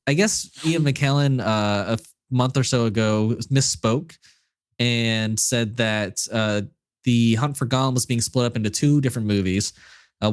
I guess Ian McKellen month or so ago misspoke and said that the Hunt for Gollum was being split up into two different movies,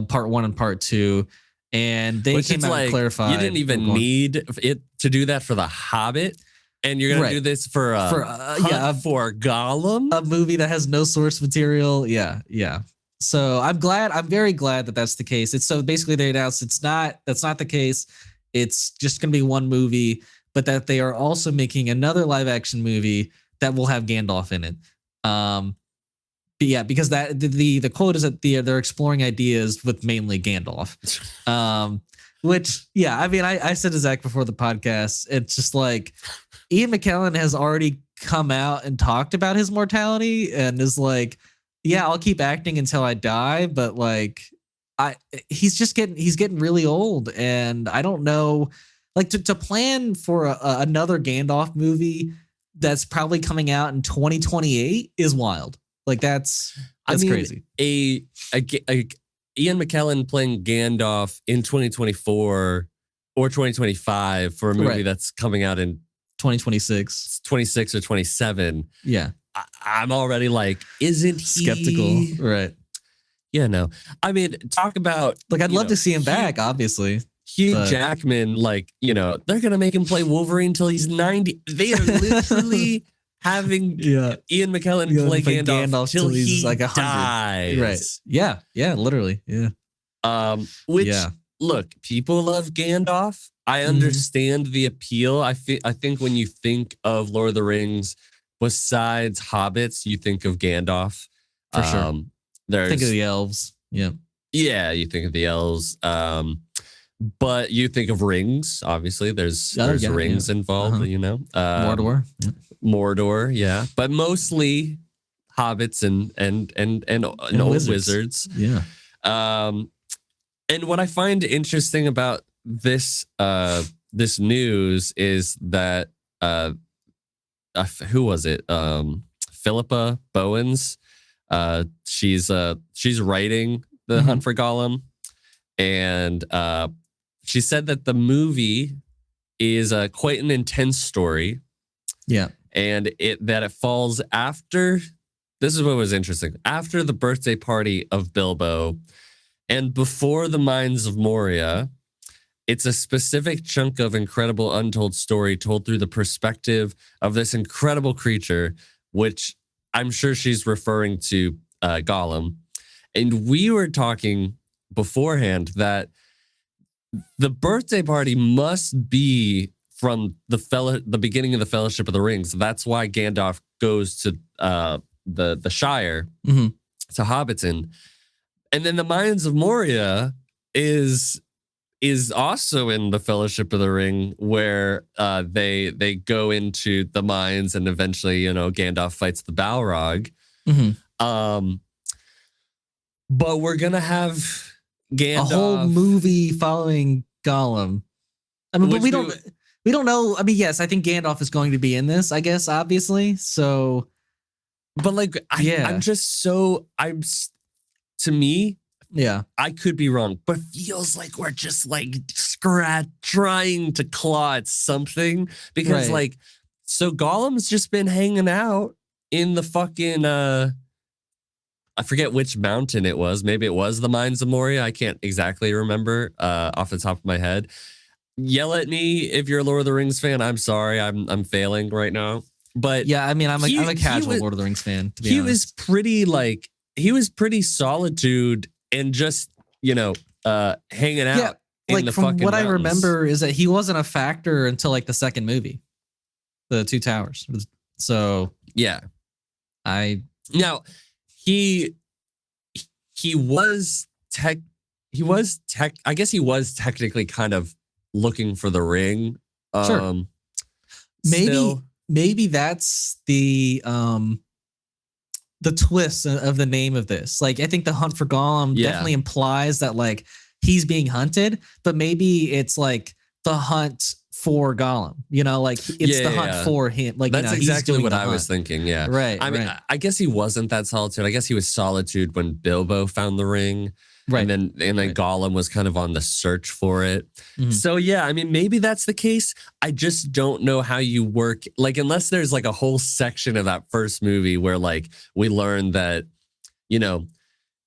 part 1 and part 2. And they came out and clarified. You didn't even need it to do that for The Hobbit. And you're going to do this for Hunt for Gollum? A movie that has no source material. Yeah. So I'm very glad that that's the case. So basically they announced that's not the case. It's just going to be one movie, but that they are also making another live action movie that will have Gandalf in it. But yeah, because that the quote is that they're exploring ideas with mainly Gandalf. Which, yeah, I mean, I said to Zack before the podcast, it's just like Ian McKellen has already come out and talked about his mortality and is like, yeah, I'll keep acting until I die, but like he's getting really old, and I don't know, like to plan for another Gandalf movie that's probably coming out in 2028 is wild. Like that's crazy. Ian McKellen playing Gandalf in 2024 or 2025 for a movie that's coming out in 2026, 26 or 27. Yeah. I'm already like, isn't he skeptical? Right. Yeah, no. I mean, talk about like I'd love to see him back, obviously. Hugh Jackman, like, they're gonna make him play Wolverine until he's 90. They are literally having Ian McKellen play Gandalf till he's like 100. Dies. Right. Yeah, literally. Yeah. Look, people love Gandalf. I understand the appeal. I think when you think of Lord of the Rings, besides hobbits, you think of Gandalf. For sure. Think of the elves. Yeah. Yeah, you think of the elves. But you think of rings, obviously. There's rings involved, Mordor. Mordor, yeah. But mostly hobbits and old wizards. Yeah. And what I find interesting about this news is that who was it? Philippa Bowens. She's writing the Hunt for Gollum, and she said that the movie is quite an intense story. Yeah, and it falls after. This is what was interesting. After the birthday party of Bilbo, and before the Mines of Moria. It's a specific chunk of incredible untold story told through the perspective of this incredible creature, which I'm sure she's referring to Gollum. And we were talking beforehand that the birthday party must be from the beginning of the Fellowship of the Rings. That's why Gandalf goes to the Shire, to Hobbiton. And then the Mines of Moria is also in the Fellowship of the Ring, where they go into the mines and eventually, Gandalf fights the Balrog. But we're gonna have Gandalf, a whole movie following Gollum. I mean, but we don't know. I mean, yes, I think Gandalf is going to be in this, I guess, obviously. So, but like, to me. Yeah, I could be wrong, but feels like we're just like trying to claw at something because so Gollum's just been hanging out in the fucking I forget which mountain it was. Maybe it was the Mines of Moria. I can't exactly remember off the top of my head. Yell at me if you're a Lord of the Rings fan. I'm sorry, I'm failing right now. But yeah, I mean, I'm a casual Lord of the Rings fan. To be honest, he was pretty solitude. And just, hanging out in the fucking from what mountains. I remember is that he wasn't a factor until like the second movie, The Two Towers. So yeah, I guess he was technically kind of looking for the ring. Sure. Maybe that's the twist of the name of this. Like, I think the Hunt for Gollum definitely implies that like he's being hunted, but maybe it's like the hunt for Gollum, like it's the hunt for him. Like, that's exactly what I was thinking. Yeah. Right. I mean, I guess he wasn't that solitude. I guess he was solitude when Bilbo found the ring. Right. And then Right. Gollum was kind of on the search for it. Mhm. So yeah, I mean, maybe that's the case. I just don't know how you work, like, unless there's like a whole section of that first movie where like we learn that, you know,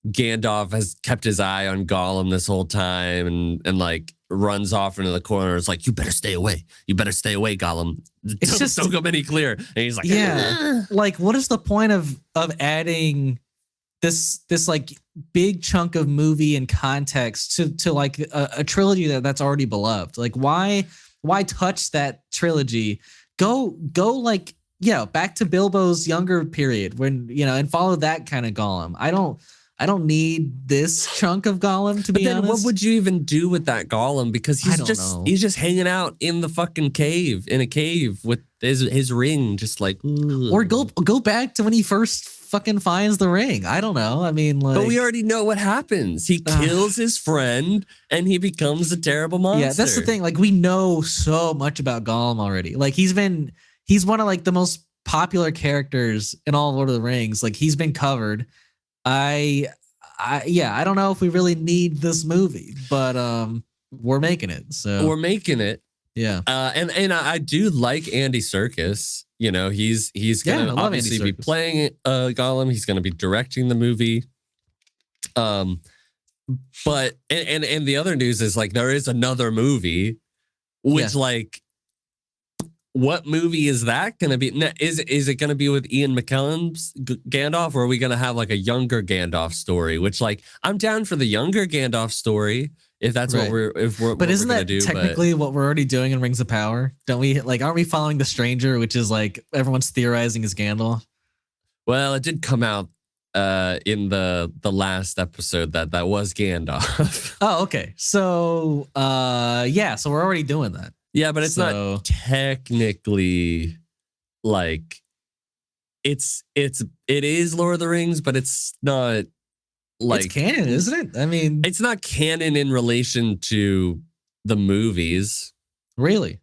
Gandalf has kept his eye on Gollum this whole time and like runs off into the corner. It's like, you better stay away. You better stay away, Gollum. Don't come any clear. And he's like, yeah. Like, what is the point of adding this like big chunk of movie and context to like a trilogy that's already beloved? Like, why touch that trilogy? Go like, back to Bilbo's younger period when, and follow that kind of Gollum. I don't need this chunk of Gollum, to be honest. What would you even do with that Gollum? Because he's just hanging out in the fucking cave, in a cave with his ring, just like, ugh. Or go back to when he first fucking finds the ring. I don't know. I mean, like, but we already know what happens. He kills his friend and he becomes a terrible monster. Yeah, that's the thing. Like, we know so much about Gollum already. Like, he's one of like the most popular characters in all Lord of the Rings. Like, he's been covered. I don't know if we really need this movie, but we're making it. So we're making it. Yeah. And I do like Andy Serkis. You know, he's gonna obviously be playing Gollum. He's gonna be directing the movie. But and the other news is like there is another movie, which like, what movie is that going to be? Is it going to be with Ian McKellen's Gandalf, or are we going to have like a younger Gandalf story? Which, like, I'm down for the younger Gandalf story if that's what we're But isn't that technically what we're already doing in Rings of Power? Don't we, like, aren't we following the Stranger, which is like everyone's theorizing is Gandalf? Well, it did come out in the last episode that was Gandalf. Oh, okay. So so we're already doing that. Yeah, but it's not technically like it is Lord of the Rings, but it's not like it's canon, isn't it? I mean, it's not canon in relation to the movies. Really?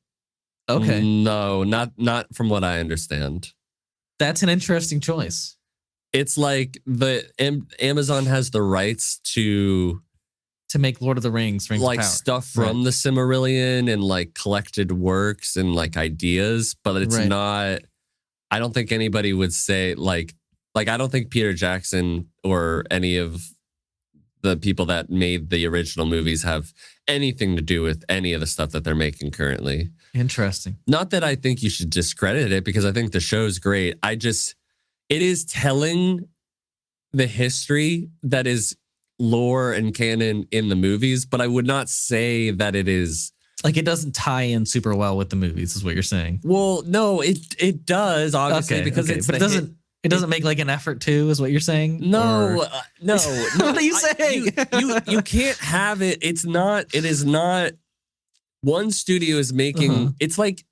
Okay. No, not from what I understand. That's an interesting choice. It's like Amazon has the rights to make Lord of the Rings like of Power. Stuff from the Silmarillion and like collected works and like ideas, but it's not. I don't think anybody would say like I don't think Peter Jackson or any of the people that made the original movies have anything to do with any of the stuff that they're making currently. Interesting. Not that I think you should discredit it, because I think the show's great. It is telling the history that is lore and canon in the movies, but I would not say that it is like, it doesn't tie in super well with the movies, is what you're saying. Well, no, it does, obviously, because it's, but it doesn't make like an effort to, is what you're saying? No, no. What are you saying? You can't have it. It is not one studio is making it's like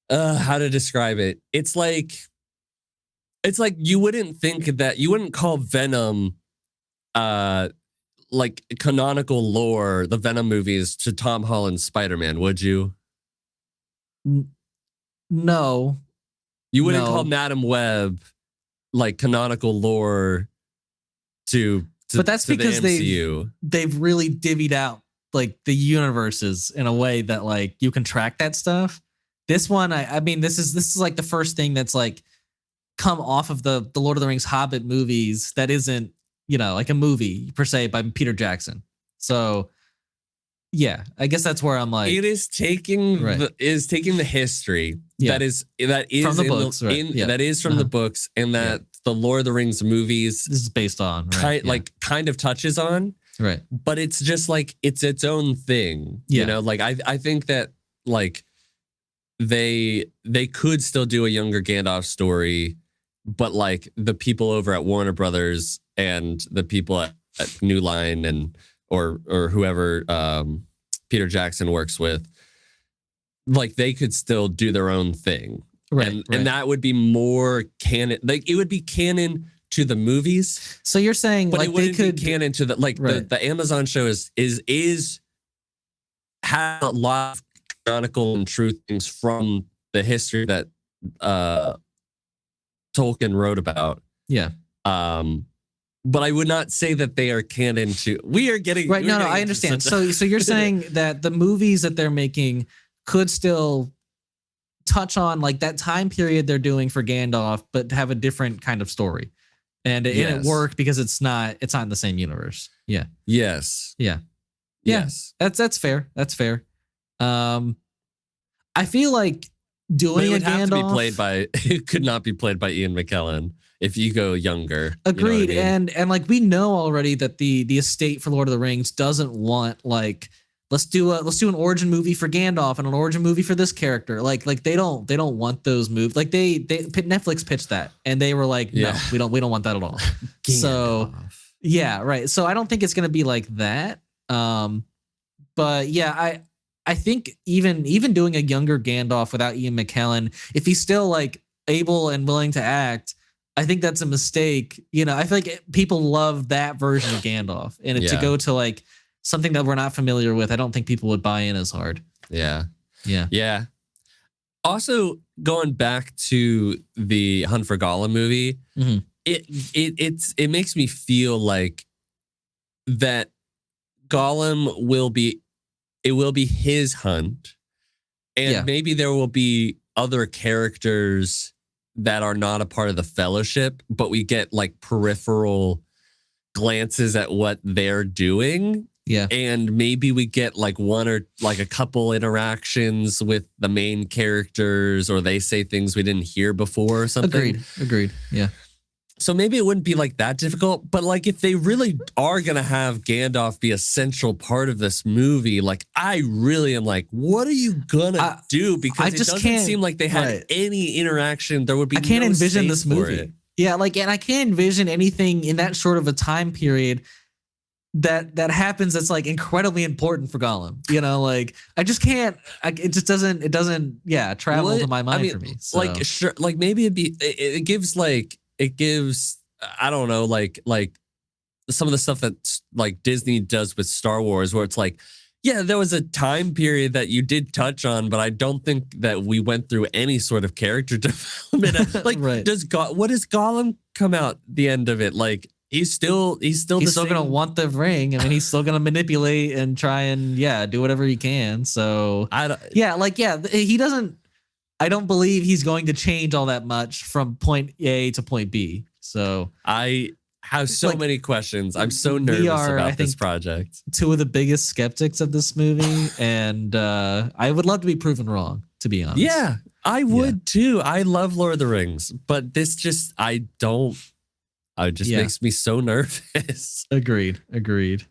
how to describe it. It's like you wouldn't call Venom like canonical lore, the Venom movies, to Tom Holland's Spider-Man, would you? No. You wouldn't call Madam Web like canonical lore to but that's because the MCU. They've really divvied out like the universes in a way that like you can track that stuff. This one, I mean, this is like the first thing that's like come off of the Lord of the Rings Hobbit movies that isn't, like a movie per se by Peter Jackson. So yeah, I guess that's where I'm like, it is taking the history that is from the books, that is from the books, and that the Lord of the Rings movies this is based on, kind of touches on, right? But it's just like it's its own thing, Like I think that like they could still do a younger Gandalf story, but like the people over at Warner Brothers and the people at New Line and or whoever Peter Jackson works with, like they could still do their own thing. Right. And that would be more canon. Like it would be canon to the movies. So you're saying but like it wouldn't they could be canon to the Amazon show is has a lot of canonical and true things from the history that Tolkien wrote about. Yeah. but I would not say that they are canon to. We are getting right. we're No, getting I into understand. such a- So you're saying that the movies that they're making could still touch on like that time period they're doing for Gandalf, but have a different kind of story, and it Yes. work because it's not in the same universe. Yeah. Yes. Yeah. Yes. That's fair. That's fair. I feel like But doing it a would have to be Gandalf played by. It could not be played by Ian McKellen if you go younger. agreed, You know what I mean? and like we know already that the estate for Lord of the Rings doesn't want like let's do an origin movie for Gandalf and an origin movie for this character. Like they don't want those movies. Like they Netflix pitched that and they were like, no, Yeah. we don't want that at all. So yeah, right. So I don't think it's gonna be like that. But yeah, I think even doing a younger Gandalf without Ian McKellen, if he's still like able and willing to act, I think that's a mistake. You know, I feel like people love that version of Gandalf, and to Yeah. go to like something that we're not familiar with, I don't think people would buy in as hard. Yeah. Yeah. Yeah. Also, going back to the Hunt for Gollum movie, Mhm. it makes me feel like that Gollum will be his hunt, and Yeah. maybe there will be other characters that are not a part of the Fellowship, but we get like peripheral glances at what they're doing. Yeah. And maybe we get like one or like a couple interactions with the main characters, or they say things we didn't hear before or something. Agreed. Yeah. So maybe it wouldn't be like that difficult, but like if they really are going to have Gandalf be a central part of this movie, like I really am like, what are you going to do? Because I it just doesn't can't- seem like they had right. any interaction. There would be I can't no envision space this for movie. it. Yeah, like, and I can't envision anything in that short of a time period that happens that's like incredibly important for Gollum. You know, like I just can't. It just doesn't. It doesn't. Yeah, travel to my mind for me. So. Like sure, like maybe it gives I don't know, like some of the stuff that like Disney does with Star Wars, where it's like, yeah, there was a time period that you did touch on, but I don't think that we went through any sort of character development. Like, Right. what does Gollum come out the end of it? Like, he's still gonna want the ring. I mean, he's still gonna manipulate and try and do whatever he can. So he doesn't. I don't believe he's going to change all that much from point A to point B. So I have so like, many questions. I'm so nervous about this project. Two of the biggest skeptics of this movie, and I would love to be proven wrong, to be honest. Yeah, I would too. I love Lord of the Rings, but this just makes me so nervous. Agreed.